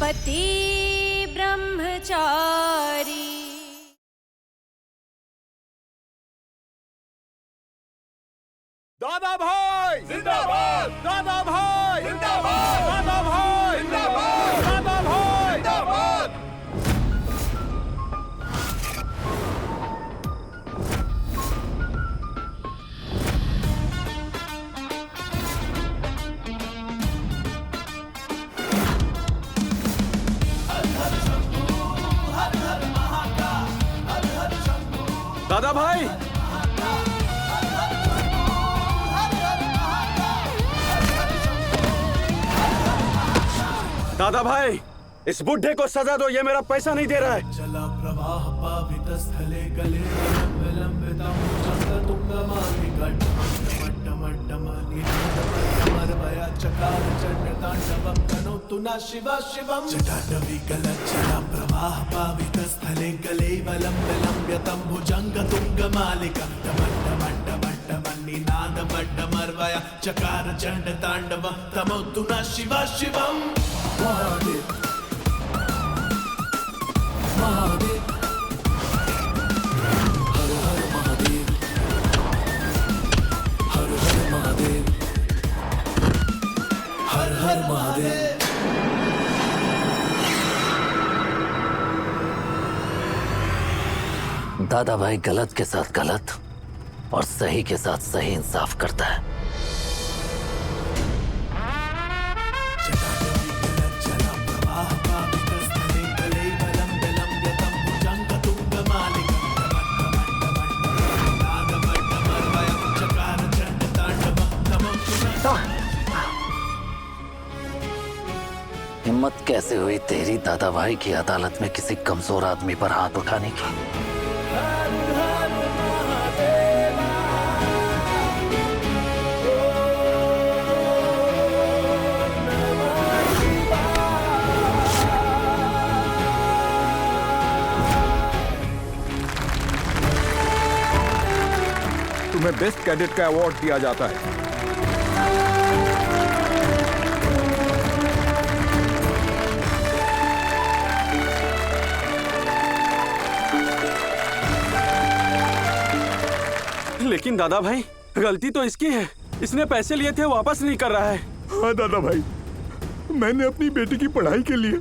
पति ब्रह्मचारी। दादा भाई जिंदाबाद, दादा भाई जिंदाबाद, दादा भाई जिंदाबाद, दादा भाई जिंदाबाद। दादा भाई, दादा भाई, इस बुढ़े को सजा दो, ये मेरा पैसा नहीं दे रहा है। चला प्रवाह पावित स्थले गले विलंबितं तुंगमालिका चकार चंडतांडवं तनोतु न शिव शिवं। जटाटवी गलच्चला प्रवाह पावित स्थले गले विलंबितं भुजंग तुंगमालिका निनादमड्डमर्वया चकार चंडतांडवं तनोतु न शिव शिवं। महादेव महादेव हर हर महादेव, हर हर महादेव, हर हर महादेव। दादा भाई गलत के साथ गलत और सही के साथ सही इंसाफ करता है। हिम्मत कैसे हुई तेरी दादा भाई की अदालत में किसी कमजोर आदमी पर हाथ उठाने की? तुम्हें बेस्ट कैडेट का अवार्ड दिया जाता है। लेकिन दादा भाई, गलती तो इसकी है। इसने पैसे लिए थे, वापस नहीं कर रहा है। हाँ दादा भाई, मैंने अपनी बेटी की पढ़ाई के लिए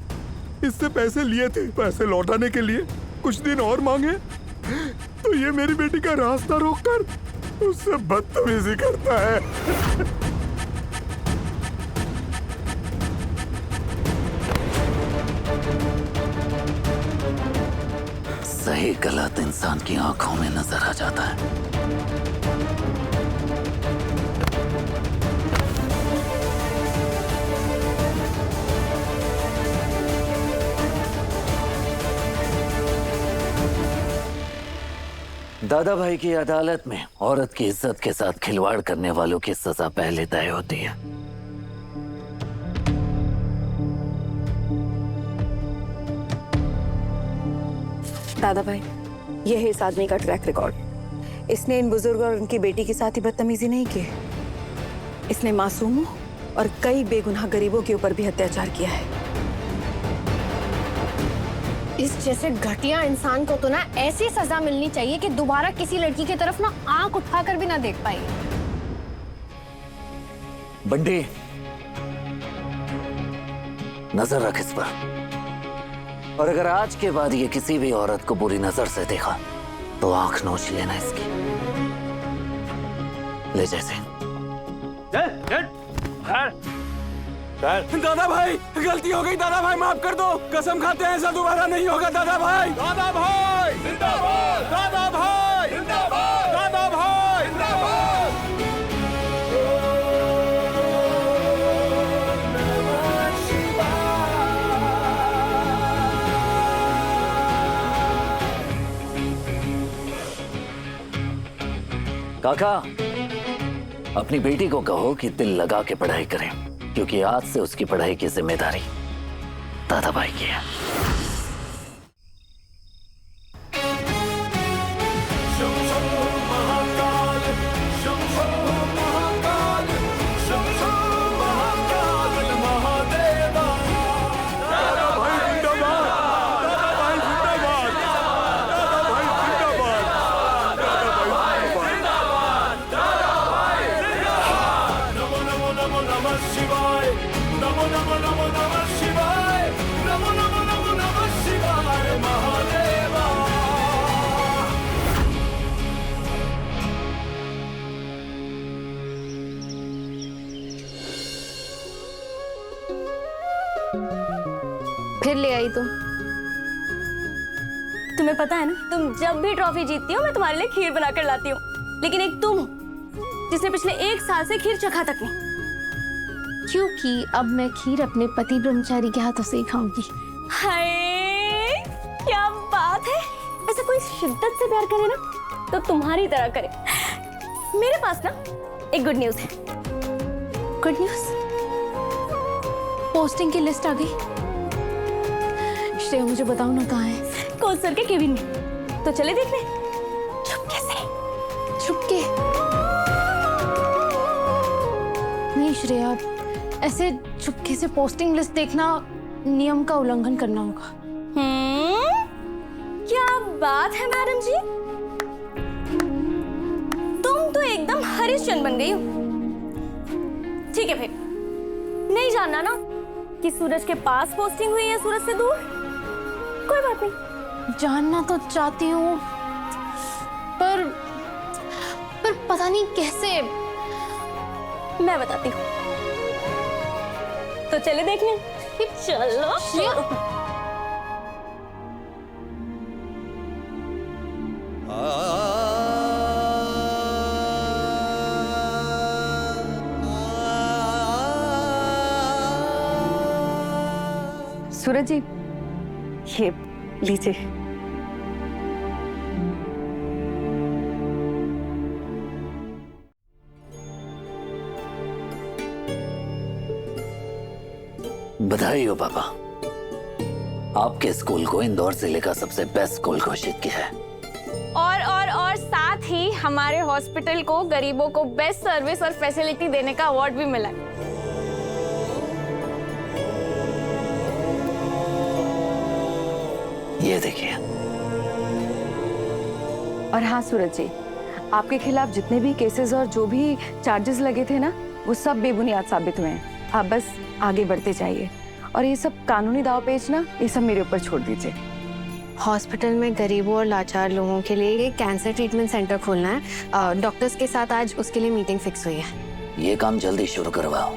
इससे पैसे लिए थे। पैसे लौटाने के लिए कुछ दिन और मांगे तो ये मेरी बेटी का रास्ता रोककर उससे बदतमीजी करता है। सही गलत इंसान की आंखों में नजर आ जाता है। दादा भाई की अदालत में औरत की इज्जत के साथ खिलवाड़ करने वालों की सजा पहले तय होती है। दादा भाई, यह है इस आदमी का ट्रैक रिकॉर्ड। इसने इन बुजुर्ग और उनकी बेटी के साथ ही बदतमीजी नहीं की, इसने मासूमों और कई बेगुनाह गरीबों के ऊपर भी अत्याचार किया है। इस जैसे घटिया इंसान को तो ना ऐसी सजा मिलनी चाहिए कि दोबारा किसी लड़की की तरफ ना आंख उठाकर भी ना देख पाए। बंटी, नजर रख इस पर, और अगर आज के बाद ये किसी भी औरत को बुरी नजर से देखा तो आंख नोच लेना इसकी। ले जैसे। दादा भाई, गलती हो गई। दादा भाई माफ कर दो, कसम खाते हैं ऐसा दोबारा नहीं होगा। दादा भाई, दादा भाई जिंदाबाद, दादा भाई जिंदाबाद, दादा भाई जिंदाबाद। काका, अपनी बेटी को कहो कि दिल लगा के पढ़ाई करे, क्योंकि आज से उसकी पढ़ाई की जिम्मेदारी दादा भाई की है। फिर ले आई तुम। तुम्हें पता है ना, तुम जब भी ट्रॉफी जीतती हो मैं तुम्हारे लिए खीर बनाकर लाती हूँ, लेकिन एक तुम हो जिसने पिछले 1 साल से खीर चखा तक नहीं। क्योंकि अब मैं खीर अपने पति ब्रह्मचारी के हाथों से ही खाऊंगी। हाय क्या बात है। ऐसा कोई शिद्दत से प्यार करे ना तो तुम्हारी तरह करे। मेरे पास ना एक गुड न्यूज है। Good news? पोस्टिंग की लिस्ट आ गई। श्रेया मुझे बताओ ना कहाँ है। कोच सर के केबिन में। तो चले देखने चुपके से। चुपके? नहीं श्रेया, ऐसे चुपके से पोस्टिंग लिस्ट देखना नियम का उल्लंघन करना होगा। क्या बात है मैडम जी, तुम तो एकदम हरिश्चंद्र बन गई हो। ठीक है फिर, नहीं जानना ना कि सूरज के पास पोस्टिंग हुई है सूरज से दूर, कोई बात नहीं। जानना तो चाहती हूँ पर पता नहीं कैसे। मैं बताती हूँ, तो चले देखने। चलो। सूरज जी, ये लीजिए। बधाई हो पापा, आपके स्कूल को इंदौर जिले का सबसे बेस्ट स्कूल घोषित किया है। और साथ ही हमारे हॉस्पिटल को गरीबों को बेस्ट सर्विस और फैसिलिटी देने का अवार्ड भी मिला है। ये देखिए। और हाँ सूरज जी, आपके खिलाफ जितने भी केसेस और जो भी चार्जेस लगे थे ना, वो सब बेबुनियाद साबित हुए हैं। आप बस आगे बढ़ते जाइए और ये सब कानूनी दाव पेच ना, ये सब मेरे ऊपर छोड़ दीजिए। हॉस्पिटल में गरीबों और लाचार लोगों के लिए एक कैंसर ट्रीटमेंट सेंटर खोलना है। डॉक्टर्स के साथ आज उसके लिए मीटिंग फिक्स हुई है। ये काम जल्दी शुरू करवाओ।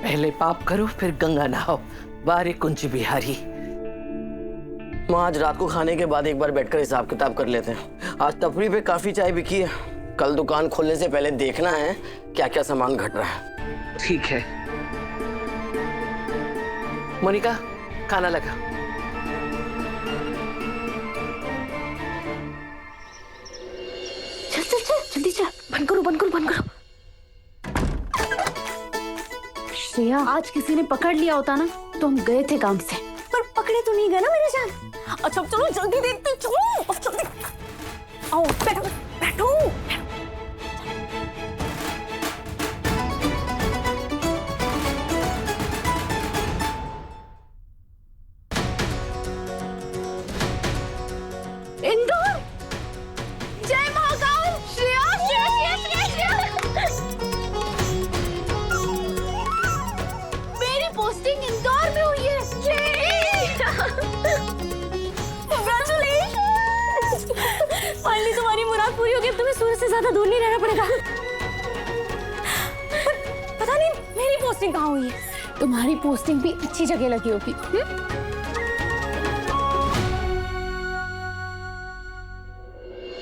पहले पाप करो फिर गंगा नहाओ। बारे कुंज बिहारी। माँ, आज रात को खाने के बाद एक बार बैठकर हिसाब किताब कर लेते हैं। आज तफरी पे काफी चाय बिकी है। कल दुकान खोलने से पहले देखना है क्या क्या सामान घट रहा है। ठीक है। मोनिका, खाना लगा। चल जल्दी चल, बंद करो। श्रेया, आज किसी ने पकड़ लिया होता ना तो हम गए थे काम से। पर पकड़े तो नहीं गए ना मेरे जान। अच्छा चलो जल्दी देखते, चलो जल्दी आओ। बैठो। इंदौर, जय महाकाल। श्रेया। मेरी पोस्टिंग इंदौर में हुई है। फाइनली तुम्हारी मुराद पूरी हो गई। तुम्हें सूरज से ज्यादा दूर नहीं रहना पड़ेगा। पता नहीं मेरी पोस्टिंग कहाँ हुई है। तुम्हारी पोस्टिंग भी अच्छी जगह लगी होगी।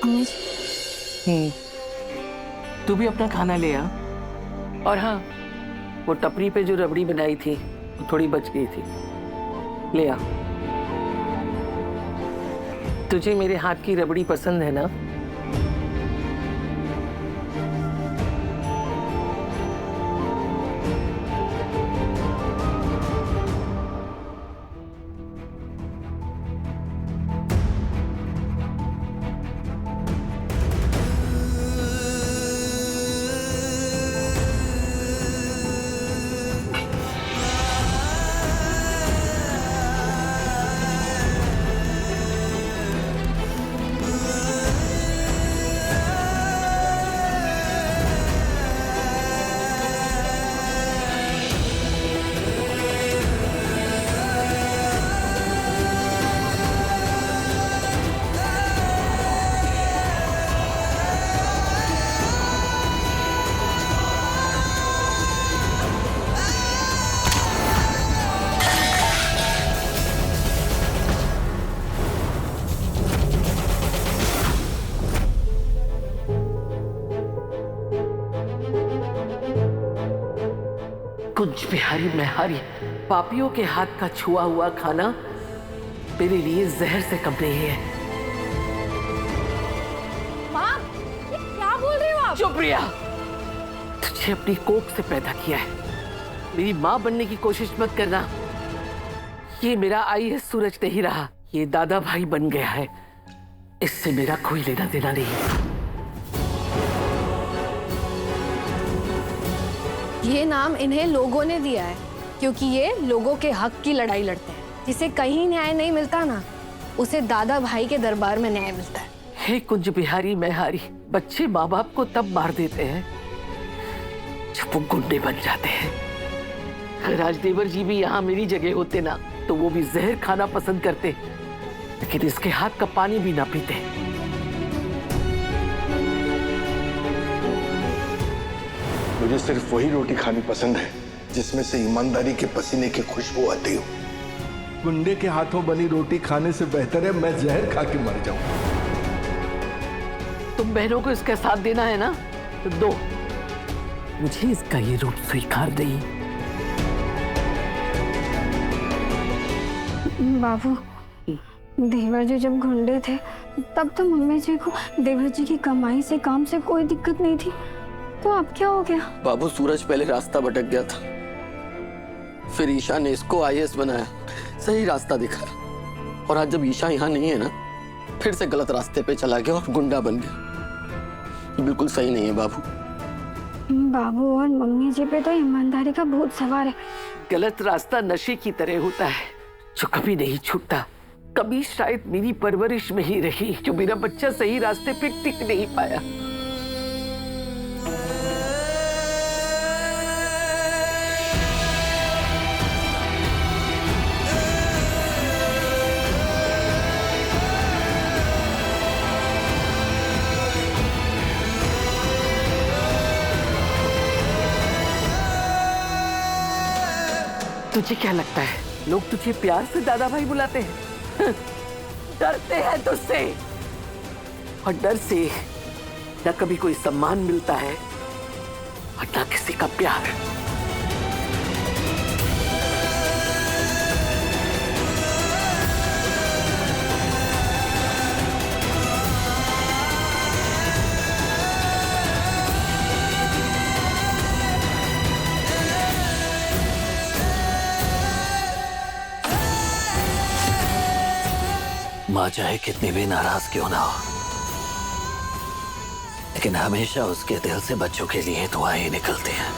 अम्मी जी, तू भी अपना खाना ले आ। और हाँ, वो टपरी पे जो रबड़ी बनाई थी वो थोड़ी बच गई थी, ले आ। तुझे मेरे हाथ की रबड़ी पसंद है ना? कुछ बिहारी मैहारी पापियों के हाथ का छुआ हुआ खाना मेरे लिए जहर से कम नहीं है। माँ, ये क्या बोल रहे हो आप? चुप प्रिया, तुझे अपनी कोख से पैदा किया है, मेरी माँ बनने की कोशिश मत करना। ये मेरा आईएएस सूरज नहीं रहा, ये दादा भाई बन गया है, इससे मेरा कोई लेना देना नहीं है। ये नाम इन्हें लोगों ने दिया है क्योंकि ये लोगों के हक की लड़ाई लड़ते हैं। जिसे कहीं न्याय नहीं मिलता ना, उसे दादा भाई के दरबार में न्याय मिलता है। हे कुंज बिहारी मैहारी, बच्चे माँ बाप को तब मार देते हैं जब वो गुंडे बन जाते हैं। अगर आज देवर जी भी यहाँ मेरी जगह होते ना, तो वो भी जहर खाना पसंद करते, लेकिन इसके हाथ का पानी भी ना पीते। मुझे सिर्फ वही रोटी खानी पसंद है जिसमें से ईमानदारी के पसीने की खुशबू आती हो। गुंडे के हाथों बनी रोटी खाने से बेहतर है मैं जहर खा के मर जाऊं। तुम बहनों को इसका साथ देना है ना, तो दो, मुझे इसका ये रूप स्वीकार नहीं। बाबू, देवर जी जब गुंडे थे तब तो मम्मी जी को देवर जी की कमाई से काम से कोई दिक्कत नहीं थी, तो अब क्या हो गया? बाबू, सूरज पहले रास्ता भटक गया था, फिर ईशा ने इसको आईएएस बनाया, सही रास्ता दिखा, और आज जब ईशा यहाँ नहीं है ना, फिर से गलत रास्ते पे चला गया और गुंडा बन गया। बिल्कुल सही नहीं है बाबू। बाबू और मम्मी जी पे तो ईमानदारी का भूत सवार है। गलत रास्ता नशे की तरह होता है जो कभी नहीं छूटता। कभी शायद मेरी परवरिश में ही रही जो मेरा बच्चा सही रास्ते पे टिक नहीं पाया। तुझे क्या लगता है लोग तुझे प्यार से दादा भाई बुलाते हैं? डरते हैं तुझसे, और डर से न कभी कोई सम्मान मिलता है और न किसी का प्यार। माँ चाहे कितनी भी नाराज क्यों ना हो, लेकिन हमेशा उसके दिल से बच्चों के लिए दुआएं निकलती हैं।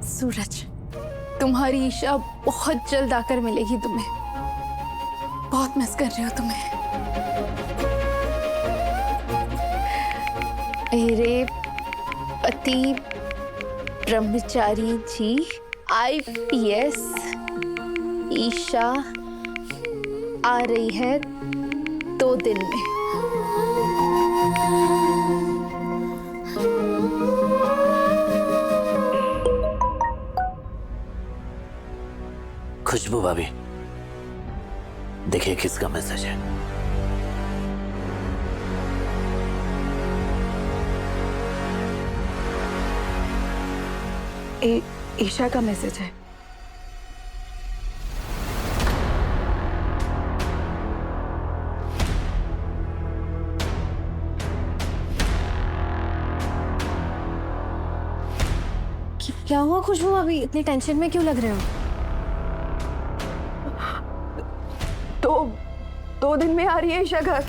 सूरज, तुम्हारी ईशा बहुत जल्द आकर मिलेगी तुम्हें। बहुत मिस कर रही हो तुम्हें। मेरे पति ब्रह्मचारी जी आईपीएस ईशा आ रही है 2 दिन में। खुशबू भाभी, देखिए किसका मैसेज है। ईशा का मैसेज है। क्या हुआ खुशबू, अभी इतनी टेंशन में क्यों लग रहे हो? 2 दिन में आ रही है ईशा घर।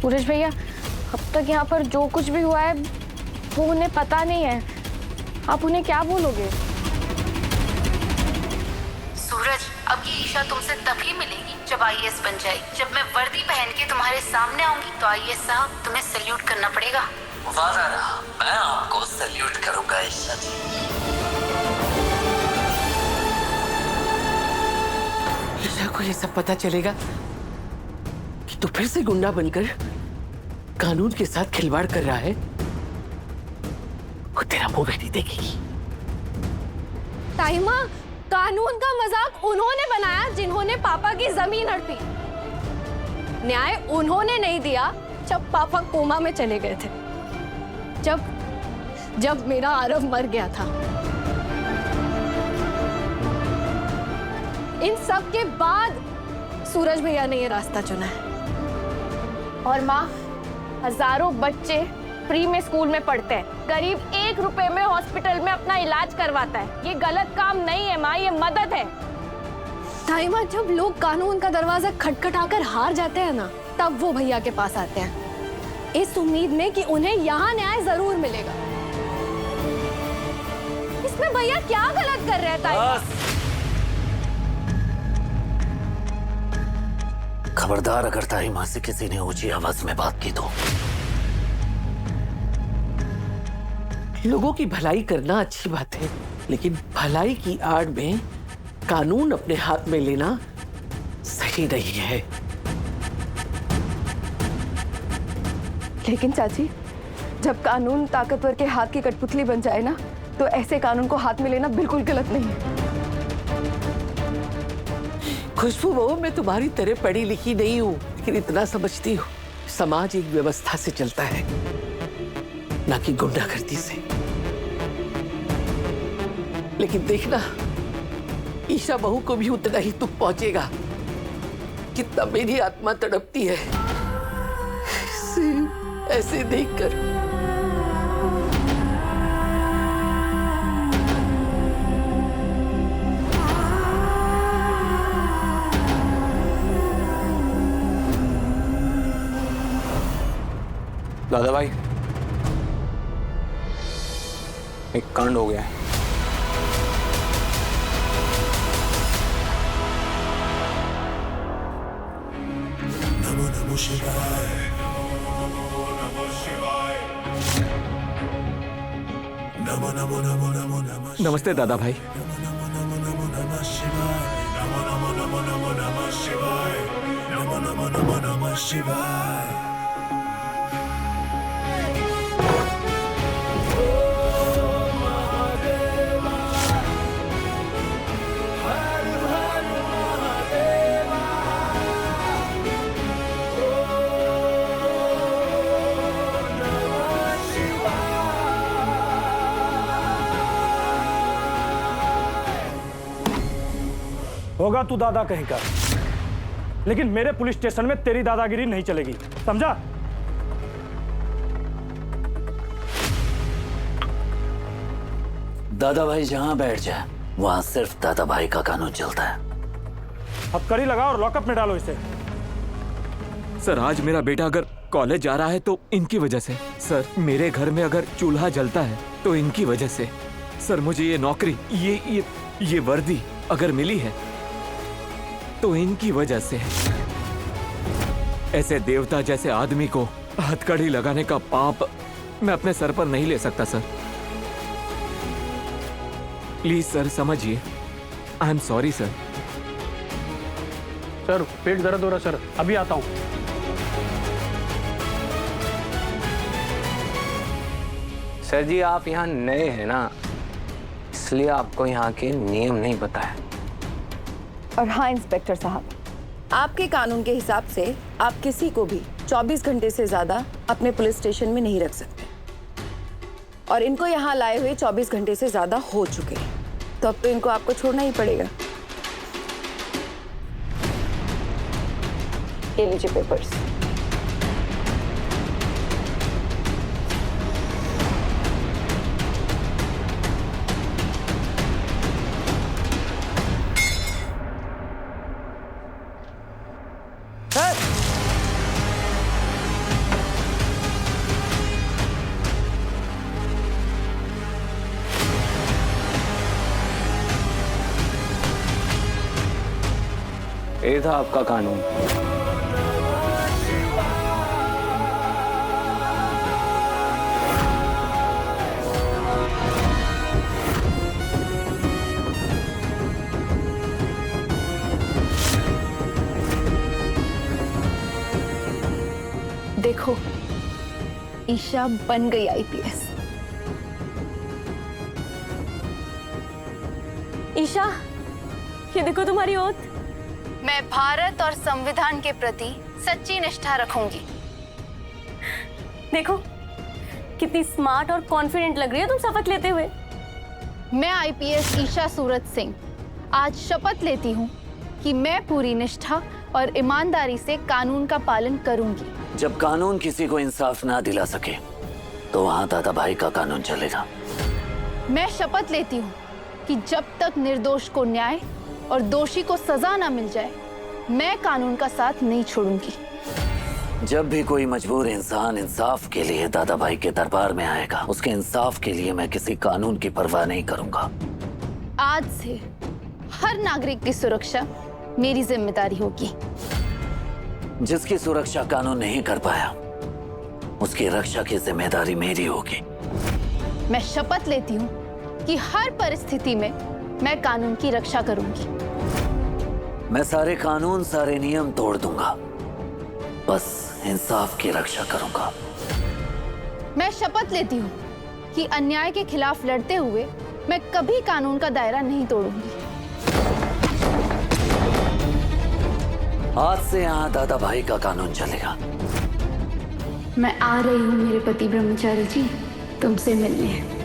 सूरज भैया, अब तक यहाँ पर जो कुछ भी हुआ है वो उन्हें पता नहीं है, आप उन्हें क्या बोलोगे? सूरज, अब ये ईशा तुमसे तभी मिलेगी जब आईएएस बन जाएगी। जब मैं वर्दी पहन के तुम्हारे सामने आऊंगी तो आईएएस साहब तुम्हें सैल्यूट करना पड़ेगा। वादा रहा, मैं आपको सैल्यूट करूंगा ईशा जी। ईशा को ये सब पता चलेगा कि तू फिर से गुंडा बनकर कानून के साथ खिलवाड़ कर रहा है, वो तेरा मुंह भी नहीं देखेगी। ताईमा, कानून का मजाक उन्होंने बनाया जिन्होंने पापा की जमीन हड़पी। न्याय उन्होंने नहीं दिया जब पापा कोमा में चले गए थे, जब मेरा आरव मर गया था। इन सब के बाद सूरज भैया ने ये रास्ता चुना है। और माँ, हजारों बच्चे फ्री में स्कूल में पढ़ते हैं, करीब 1 रुपए में हॉस्पिटल में अपना इलाज करवाता है। ये गलत काम नहीं है माँ, ये मदद है। ताई माँ, जब लोग कानून का दरवाजा खटखटाकर हार जाते हैं ना, तब वो भैया के पास आते हैं, इस उम्मीद में कि उन्हें यहाँ न्याय जरूर मिलेगा। इसमें भैया क्या गलत कर रहे हैं ताई माँ? खबरदार अगर ताई माँ से किसी ने ऊंची आवाज में बात की तो। लोगों की भलाई करना अच्छी बात है, लेकिन भलाई की आड़ में कानून अपने हाथ में लेना सही नहीं है। लेकिन चाची, जब कानून ताकतवर के हाथ की कठपुतली बन जाए ना, तो ऐसे कानून को हाथ में लेना बिल्कुल गलत नहीं है। खुशबू बहू, मैं तुम्हारी तरह पढ़ी लिखी नहीं हूँ, लेकिन इतना समझती हूँ, समाज एक व्यवस्था से चलता है, ना कि गुंडागर्दी से। लेकिन देखना, ईशा बहू को भी उतना ही दुख पहुंचेगा जितना मेरी आत्मा तड़पती है ऐसे देखकर। दादा भाई, एक कांड हो गया है। नमो नमो शिवाय, नमो नमो नमो नमो नमो। नमस्ते दादा भाई। नमो नमो नमो नमः शिवाय, नमो नमो नमो नमो नमः शिवाय, नमो नमो नमो नमः शिवाय। होगा तू दादा कहीं का, लेकिन मेरे पुलिस स्टेशन में तेरी दादागिरी नहीं चलेगी, समझा? दादा भाई जहां बैठ जाए वहां सिर्फ दादा भाई का कानून चलता है। हथकड़ी लगाओ और लॉकअप में डालो इसे। सर, आज मेरा बेटा अगर कॉलेज जा रहा है तो इनकी वजह से। सर, मेरे घर में अगर चूल्हा जलता है तो इनकी वजह से। सर, मुझे ये नौकरी, ये वर्दी अगर मिली है तो इनकी वजह से। ऐसे देवता जैसे आदमी को हथकड़ी लगाने का पाप मैं अपने सर पर नहीं ले सकता सर। प्लीज सर समझिए। I am sorry sir. Sir, पेट दर्द हो रहा सर, अभी आता हूं। सर जी, आप यहाँ नए हैं ना, इसलिए आपको यहाँ के नियम नहीं पता है। और हाँ इंस्पेक्टर साहब, आपके कानून के हिसाब से आप किसी को भी 24 घंटे से ज्यादा अपने पुलिस स्टेशन में नहीं रख सकते, और इनको यहाँ लाए हुए 24 घंटे से ज्यादा हो चुके हैं, तो अब तो इनको आपको छोड़ना ही पड़ेगा। ये लीजिए पेपर्स। ये था आपका कानून। देखो, ईशा बन गई आईपीएस। ईशा, ये देखो तुम्हारी ओथ। मैं भारत और संविधान के प्रति सच्ची निष्ठा रखूंगी। देखो कितनी स्मार्ट और कॉन्फिडेंट लग रही है तुम शपथ लेते हुए। मैं आईपीएस ईशा सूरज सिंह आज शपथ लेती हूँ कि मैं पूरी निष्ठा और ईमानदारी से कानून का पालन करूंगी। जब कानून किसी को इंसाफ ना दिला सके तो वहां दादा भाई का कानून चलेगा। मैं शपथ लेती हूँ कि जब तक निर्दोष को न्याय और दोषी को सजा ना मिल जाए मैं कानून का साथ नहीं छोड़ूंगी। जब भी कोई मजबूर इंसान इंसाफ के लिए दादा भाई के दरबार में आएगा उसके इंसाफ के लिए मैं किसी कानून की परवाह नहीं करूंगा। आज से हर नागरिक की सुरक्षा मेरी जिम्मेदारी होगी। जिसकी सुरक्षा कानून नहीं कर पाया उसकी रक्षा की जिम्मेदारी मेरी होगी। मैं शपथ लेती हूँ कि हर परिस्थिति में मैं कानून की रक्षा करूंगी। मैं सारे कानून सारे नियम तोड़ दूंगा, बस इंसाफ की रक्षा करूंगा। मैं शपथ लेती हूँ कि अन्याय के खिलाफ लड़ते हुए मैं कभी कानून का दायरा नहीं तोड़ूंगी। आज से यहाँ दादा भाई का कानून चलेगा। मैं आ रही हूँ मेरे पति ब्रह्मचारी जी तुमसे मिलने।